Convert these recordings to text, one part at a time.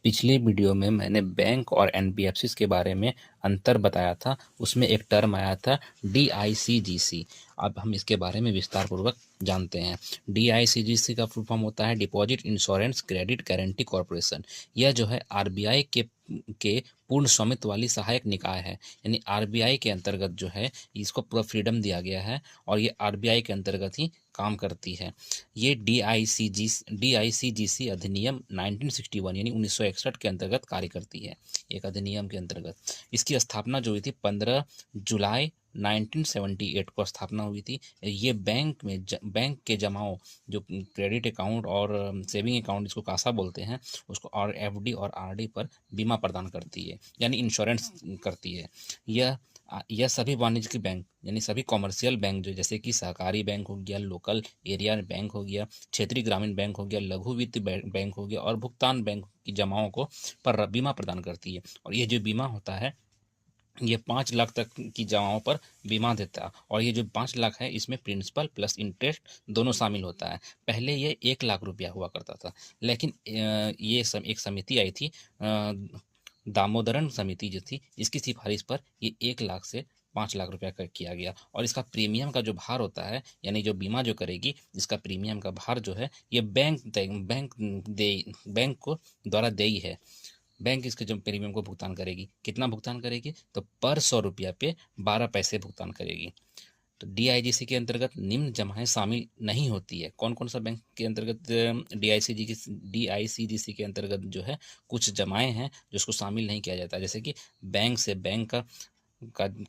पिछले वीडियो में मैंने बैंक और एनबीएफसीज के बारे में अंतर बताया था। उसमें एक टर्म आया था डीआईसीजीसी। अब हम इसके बारे में विस्तार पूर्वक जानते हैं। डीआईसीजीसी का फुल फॉर्म होता है deposit insurance credit guarantee corporation. यह जो है आरबीआई के पूर्ण स्वामित्व वाली सहायक निकाय है। यानी आरबीआई के अंतर्गत जो है इसको पूरा फ्रीडम दिया गया है और ये आरबीआई के अंतर्गत ही काम करती है। ये डीआईसीजीसी अधिनियम 1961 यानी 1961 के अंतर्गत कार्य करती है। एक अधिनियम के अंतर्गत इसकी स्थापना जो हुई थी 15 जुलाई 1978 को स्थापना हुई थी। ये बैंक के जमाओं जो क्रेडिट अकाउंट और सेविंग अकाउंट जिसको कासा बोलते हैं उसको और एफडी और आरडी पर बीमा प्रदान करती है यानी इंश्योरेंस करती है। यह सभी वाणिज्यिक बैंक यानी सभी कॉमर्शियल बैंक जो जैसे कि सहकारी बैंक हो गया, लोकल एरिया बैंक हो गया, क्षेत्रीय ग्रामीण बैंक हो गया, लघु वित्त बैंक हो गया और भुगतान बैंक की जमाओं को पर बीमा प्रदान करती है। और ये जो बीमा होता है ये 5 लाख तक की जमाओं पर बीमा देता है और ये जो 5 लाख है इसमें प्रिंसिपल प्लस इंटरेस्ट दोनों शामिल होता है। पहले ये 1 लाख रुपया हुआ करता था, लेकिन एक समिति आई थी, दामोदरन समिति जो थी, इसकी सिफारिश पर ये 1 लाख से 5 लाख रुपया किया गया। और इसका प्रीमियम का जो भार होता है यानी जो बीमा जो करेगी इसका प्रीमियम का भार जो है ये बैंक को द्वारा देयी है। बैंक इसके जो प्रीमियम को भुगतान करेगी, कितना भुगतान करेगी तो पर 100 रुपया पे 12 पैसे भुगतान करेगी। तो डीआईजीसी के अंतर्गत निम्न जमाएं शामिल नहीं होती है। कौन कौन सा बैंक के अंतर्गत डीआईसीजीसी के अंतर्गत जो है कुछ जमाएं हैं जिसको शामिल नहीं किया जाता, जैसे कि बैंक से बैंक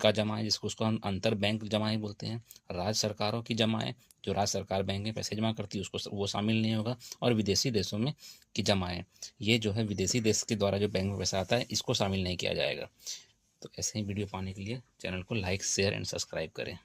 का जमा है जिसको उसको हम अंतर बैंक जमाएं बोलते हैं। राज्य सरकारों की जमाएं जो राज्य सरकार बैंक में पैसे जमा करती है उसको वो शामिल नहीं होगा। और विदेशी देशों में की जमाएं, ये जो है विदेशी देश के द्वारा जो बैंक में पैसा आता है इसको शामिल नहीं किया जाएगा। तो ऐसे ही वीडियो पाने के लिए चैनल को लाइक शेयर एंड सब्सक्राइब करें।